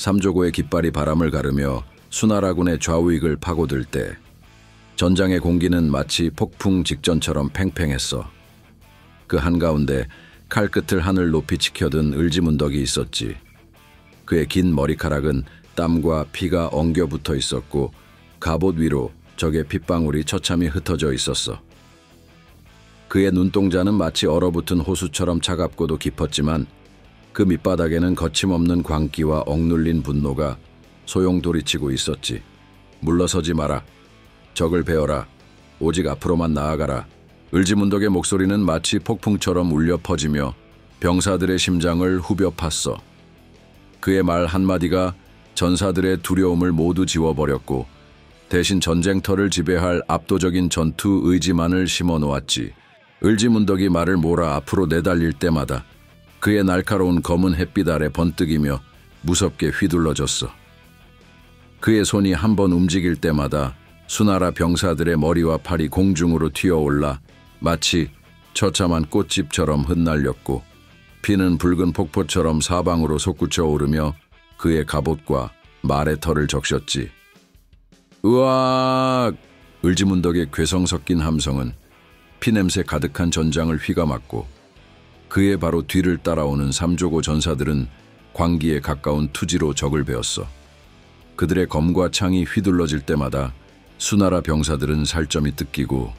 삼조고의 깃발이 바람을 가르며 수나라군의 좌우익을 파고들 때 전장의 공기는 마치 폭풍 직전처럼 팽팽했어. 그 한가운데 칼끝을 하늘 높이 치켜든 을지문덕이 있었지. 그의 긴 머리카락은 땀과 피가 엉겨 붙어 있었고 갑옷 위로 적의 핏방울이 처참히 흩어져 있었어. 그의 눈동자는 마치 얼어붙은 호수처럼 차갑고도 깊었지만 그 밑바닥에는 거침없는 광기와 억눌린 분노가 소용돌이치고 있었지. 물러서지 마라. 적을 베어라. 오직 앞으로만 나아가라. 을지문덕의 목소리는 마치 폭풍처럼 울려 퍼지며 병사들의 심장을 후벼 팠어. 그의 말 한마디가 전사들의 두려움을 모두 지워버렸고 대신 전쟁터를 지배할 압도적인 전투 의지만을 심어놓았지. 을지문덕이 말을 몰아 앞으로 내달릴 때마다 그의 날카로운 검은 햇빛 아래 번뜩이며 무섭게 휘둘러졌어. 그의 손이 한 번 움직일 때마다 수나라 병사들의 머리와 팔이 공중으로 튀어올라 마치 처참한 꽃집처럼 흩날렸고 피는 붉은 폭포처럼 사방으로 솟구쳐 오르며 그의 갑옷과 말의 털을 적셨지. 으악! 을지문덕의 괴성 섞인 함성은 피냄새 가득한 전장을 휘감았고 그의 바로 뒤를 따라오는 삼조고 전사들은 광기에 가까운 투지로 적을 베었어. 그들의 검과 창이 휘둘러질 때마다 수나라 병사들은 살점이 뜯기고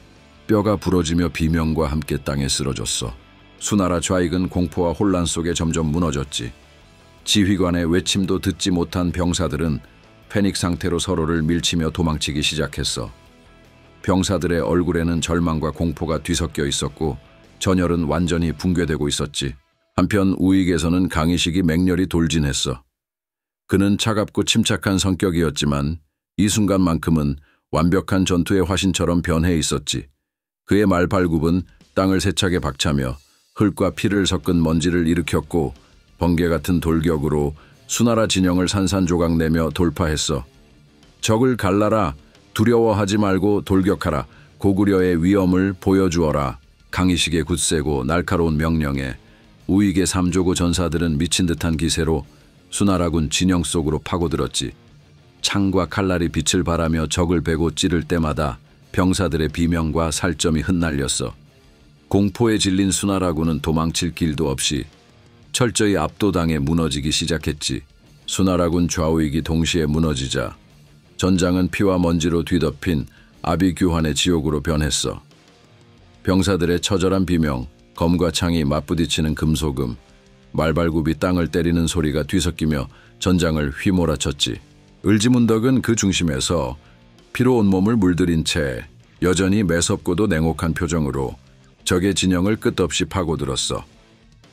뼈가 부러지며 비명과 함께 땅에 쓰러졌어. 수나라 좌익은 공포와 혼란 속에 점점 무너졌지. 지휘관의 외침도 듣지 못한 병사들은 패닉 상태로 서로를 밀치며 도망치기 시작했어. 병사들의 얼굴에는 절망과 공포가 뒤섞여 있었고 전열은 완전히 붕괴되고 있었지. 한편 우익에서는 강희식이 맹렬히 돌진했어. 그는 차갑고 침착한 성격이었지만 이 순간만큼은 완벽한 전투의 화신처럼 변해 있었지. 그의 말발굽은 땅을 세차게 박차며 흙과 피를 섞은 먼지를 일으켰고 번개 같은 돌격으로 수나라 진영을 산산조각내며 돌파했어. 적을 갈라라. 두려워하지 말고 돌격하라. 고구려의 위엄을 보여주어라. 강희식의 굳세고 날카로운 명령에 우익의 삼조고 전사들은 미친 듯한 기세로 수나라군 진영 속으로 파고들었지. 창과 칼날이 빛을 발하며 적을 베고 찌를 때마다 병사들의 비명과 살점이 흩날렸어. 공포에 질린 수나라군은 도망칠 길도 없이 철저히 압도당해 무너지기 시작했지. 수나라군 좌우익이 동시에 무너지자 전장은 피와 먼지로 뒤덮인 아비규환의 지옥으로 변했어. 병사들의 처절한 비명, 검과 창이 맞부딪히는 금소금, 말발굽이 땅을 때리는 소리가 뒤섞이며 전장을 휘몰아쳤지. 을지문덕은 그 중심에서 피로 온몸을 물들인 채 여전히 매섭고도 냉혹한 표정으로 적의 진영을 끝없이 파고들었어.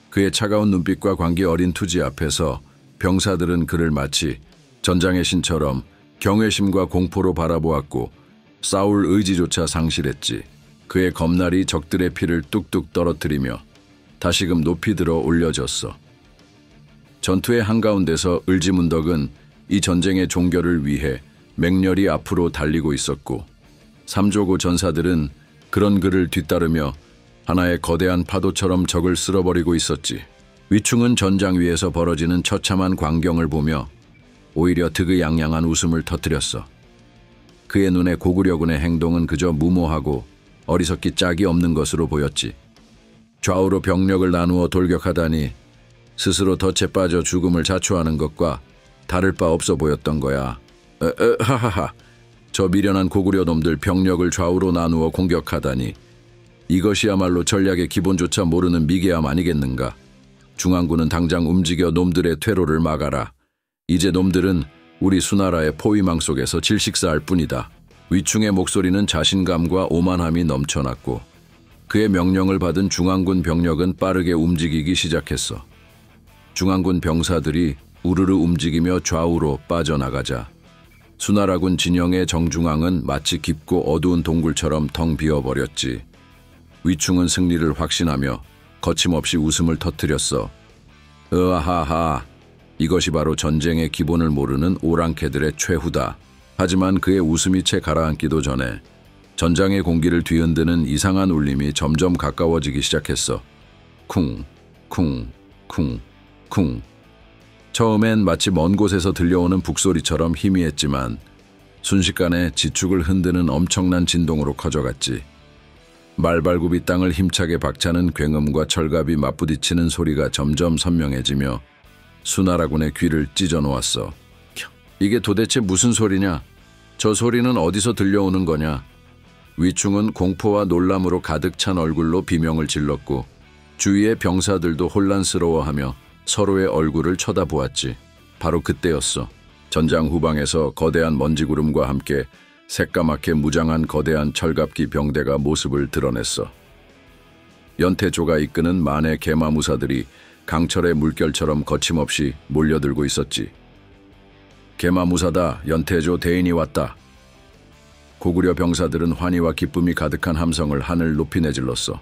그의 차가운 눈빛과 광기 어린 투지 앞에서 병사들은 그를 마치 전장의 신처럼 경외심과 공포로 바라보았고 싸울 의지조차 상실했지. 그의 검날이 적들의 피를 뚝뚝 떨어뜨리며 다시금 높이 들어 올려졌어. 전투의 한가운데서 을지문덕은 이 전쟁의 종결을 위해 맹렬히 앞으로 달리고 있었고 삼조고 전사들은 그런 그를 뒤따르며 하나의 거대한 파도처럼 적을 쓸어버리고 있었지. 위충은 전장 위에서 벌어지는 처참한 광경을 보며 오히려 득의양양한 웃음을 터뜨렸어. 그의 눈에 고구려군의 행동은 그저 무모하고 어리석기 짝이 없는 것으로 보였지. 좌우로 병력을 나누어 돌격하다니 스스로 덫에 빠져 죽음을 자초하는 것과 다를 바 없어 보였던 거야. 하하하. 저 미련한 고구려 놈들 병력을 좌우로 나누어 공격하다니 이것이야말로 전략의 기본조차 모르는 미개함 아니겠는가. 중앙군은 당장 움직여 놈들의 퇴로를 막아라. 이제 놈들은 우리 수나라의 포위망 속에서 질식사할 뿐이다. 위충의 목소리는 자신감과 오만함이 넘쳐났고 그의 명령을 받은 중앙군 병력은 빠르게 움직이기 시작했어. 중앙군 병사들이 우르르 움직이며 좌우로 빠져나가자 수나라군 진영의 정중앙은 마치 깊고 어두운 동굴처럼 텅 비어버렸지. 위충은 승리를 확신하며 거침없이 웃음을 터뜨렸어. 으하하, 이것이 바로 전쟁의 기본을 모르는 오랑캐들의 최후다. 하지만 그의 웃음이 채 가라앉기도 전에 전장의 공기를 뒤흔드는 이상한 울림이 점점 가까워지기 시작했어. 쿵, 쿵, 쿵, 쿵. 처음엔 마치 먼 곳에서 들려오는 북소리처럼 희미했지만 순식간에 지축을 흔드는 엄청난 진동으로 커져갔지. 말발굽이 땅을 힘차게 박차는 굉음과 철갑이 맞부딪히는 소리가 점점 선명해지며 수나라군의 귀를 찢어놓았어. 이게 도대체 무슨 소리냐? 저 소리는 어디서 들려오는 거냐? 위충은 공포와 놀람으로 가득 찬 얼굴로 비명을 질렀고 주위의 병사들도 혼란스러워하며 서로의 얼굴을 쳐다보았지. 바로 그때였어. 전장 후방에서 거대한 먼지구름과 함께 새까맣게 무장한 거대한 철갑기 병대가 모습을 드러냈어. 연태조가 이끄는 만의 개마무사들이 강철의 물결처럼 거침없이 몰려들고 있었지. 개마무사다. 연태조 대인이 왔다. 고구려 병사들은 환희와 기쁨이 가득한 함성을 하늘 높이 내질렀어.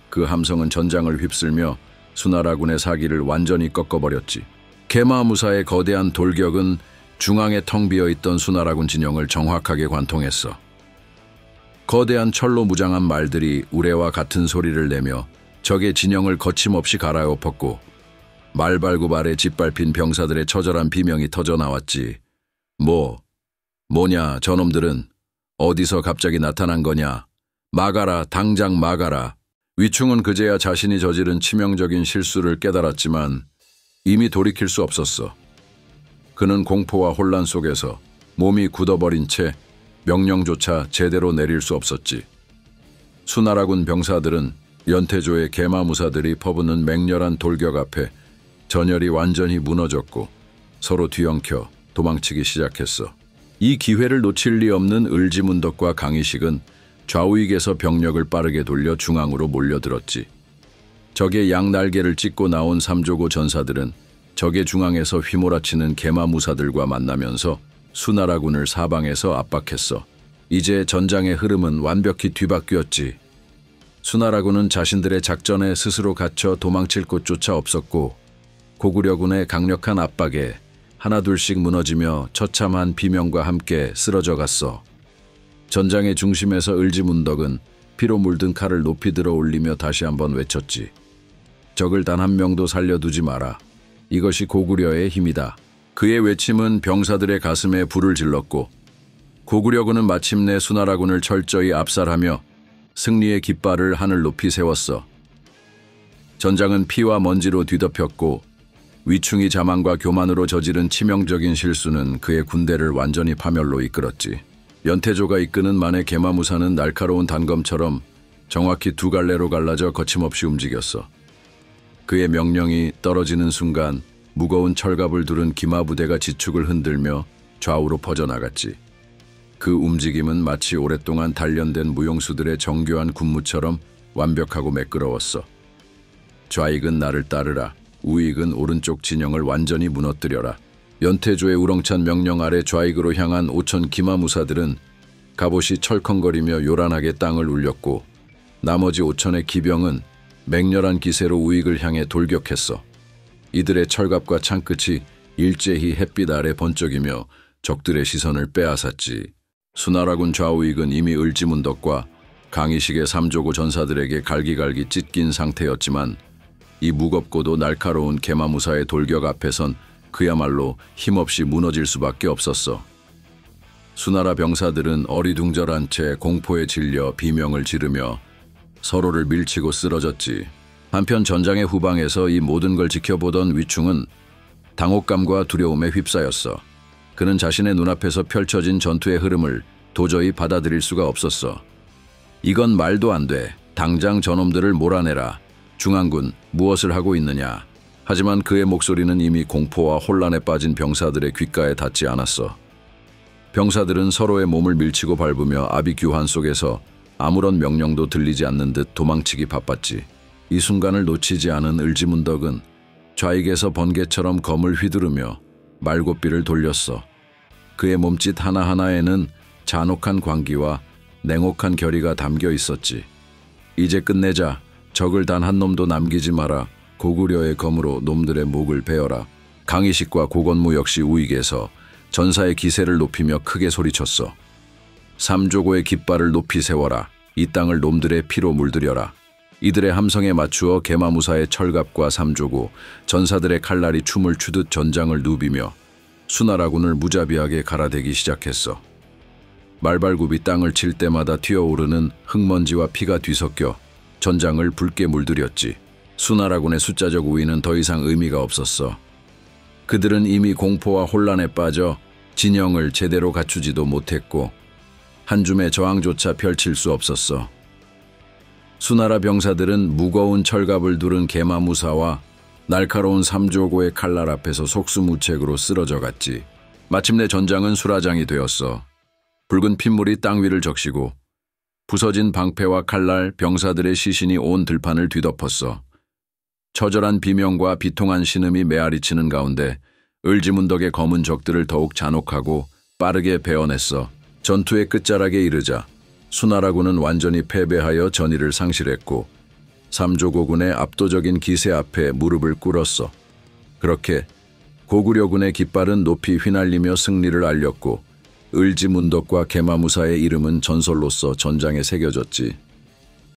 그 함성은 전장을 휩쓸며 수나라군의 사기를 완전히 꺾어버렸지. 개마무사의 거대한 돌격은 중앙에 텅 비어있던 수나라군 진영을 정확하게 관통했어. 거대한 철로 무장한 말들이 우레와 같은 소리를 내며 적의 진영을 거침없이 갈아엎었고 말발굽 아래 짓밟힌 병사들의 처절한 비명이 터져나왔지. 뭐냐 저놈들은 어디서 갑자기 나타난 거냐. 막아라, 당장 막아라. 위충은 그제야 자신이 저지른 치명적인 실수를 깨달았지만 이미 돌이킬 수 없었어. 그는 공포와 혼란 속에서 몸이 굳어버린 채 명령조차 제대로 내릴 수 없었지. 수나라군 병사들은 연태조의 개마무사들이 퍼붓는 맹렬한 돌격 앞에 전열이 완전히 무너졌고 서로 뒤엉켜 도망치기 시작했어. 이 기회를 놓칠 리 없는 을지문덕과 강희식은 좌우익에서 병력을 빠르게 돌려 중앙으로 몰려들었지. 적의 양날개를 찢고 나온 삼조고 전사들은 적의 중앙에서 휘몰아치는 개마무사들과 만나면서 수나라군을 사방에서 압박했어. 이제 전장의 흐름은 완벽히 뒤바뀌었지. 수나라군은 자신들의 작전에 스스로 갇혀 도망칠 곳조차 없었고 고구려군의 강력한 압박에 하나둘씩 무너지며 처참한 비명과 함께 쓰러져 갔어. 전장의 중심에서 을지문덕은 피로 물든 칼을 높이 들어 올리며 다시 한번 외쳤지. 적을 단 한 명도 살려두지 마라. 이것이 고구려의 힘이다. 그의 외침은 병사들의 가슴에 불을 질렀고 고구려군은 마침내 수나라군을 철저히 압살하며 승리의 깃발을 하늘 높이 세웠어. 전장은 피와 먼지로 뒤덮였고 위충이 자만과 교만으로 저지른 치명적인 실수는 그의 군대를 완전히 파멸로 이끌었지. 연태조가 이끄는 만의 개마무사는 날카로운 단검처럼 정확히 두 갈래로 갈라져 거침없이 움직였어. 그의 명령이 떨어지는 순간 무거운 철갑을 두른 기마부대가 지축을 흔들며 좌우로 퍼져나갔지. 그 움직임은 마치 오랫동안 단련된 무용수들의 정교한 군무처럼 완벽하고 매끄러웠어. 좌익은 나를 따르라. 우익은 오른쪽 진영을 완전히 무너뜨려라. 연태조의 우렁찬 명령 아래 좌익으로 향한 5천 기마무사들은 갑옷이 철컹거리며 요란하게 땅을 울렸고 나머지 5천의 기병은 맹렬한 기세로 우익을 향해 돌격했어. 이들의 철갑과 창끝이 일제히 햇빛 아래 번쩍이며 적들의 시선을 빼앗았지. 수나라군 좌우익은 이미 을지문덕과 강희식의 삼조고 전사들에게 갈기갈기 찢긴 상태였지만 이 무겁고도 날카로운 개마무사의 돌격 앞에선 그야말로 힘없이 무너질 수밖에 없었어. 수나라 병사들은 어리둥절한 채 공포에 질려 비명을 지르며 서로를 밀치고 쓰러졌지. 한편 전장의 후방에서 이 모든 걸 지켜보던 위충은 당혹감과 두려움에 휩싸였어. 그는 자신의 눈앞에서 펼쳐진 전투의 흐름을 도저히 받아들일 수가 없었어. 이건 말도 안 돼. 당장 저놈들을 몰아내라. 중앙군 무엇을 하고 있느냐. 하지만 그의 목소리는 이미 공포와 혼란에 빠진 병사들의 귓가에 닿지 않았어. 병사들은 서로의 몸을 밀치고 밟으며 아비규환 속에서 아무런 명령도 들리지 않는 듯 도망치기 바빴지. 이 순간을 놓치지 않은 을지문덕은 좌익에서 번개처럼 검을 휘두르며 말고삐를 돌렸어. 그의 몸짓 하나하나에는 잔혹한 광기와 냉혹한 결의가 담겨 있었지. 이제 끝내자. 적을 단 한 놈도 남기지 마라. 고구려의 검으로 놈들의 목을 베어라. 강희식과 고건무 역시 우익에서 전사의 기세를 높이며 크게 소리쳤어. 삼조고의 깃발을 높이 세워라. 이 땅을 놈들의 피로 물들여라. 이들의 함성에 맞추어 개마무사의 철갑과 삼조고 전사들의 칼날이 춤을 추듯 전장을 누비며 수나라군을 무자비하게 갈아대기 시작했어. 말발굽이 땅을 칠 때마다 튀어오르는 흙먼지와 피가 뒤섞여 전장을 붉게 물들였지. 수나라군의 숫자적 우위는 더 이상 의미가 없었어. 그들은 이미 공포와 혼란에 빠져 진영을 제대로 갖추지도 못했고 한 줌의 저항조차 펼칠 수 없었어. 수나라 병사들은 무거운 철갑을 두른 개마무사와 날카로운 삼조고의 칼날 앞에서 속수무책으로 쓰러져 갔지. 마침내 전장은 수라장이 되었어. 붉은 핏물이 땅 위를 적시고 부서진 방패와 칼날, 병사들의 시신이 온 들판을 뒤덮었어. 처절한 비명과 비통한 신음이 메아리치는 가운데 을지문덕의 검은 적들을 더욱 잔혹하고 빠르게 베어냈어. 전투의 끝자락에 이르자 수나라군은 완전히 패배하여 전의를 상실했고 삼조고군의 압도적인 기세 앞에 무릎을 꿇었어. 그렇게 고구려군의 깃발은 높이 휘날리며 승리를 알렸고 을지문덕과 개마무사의 이름은 전설로서 전장에 새겨졌지.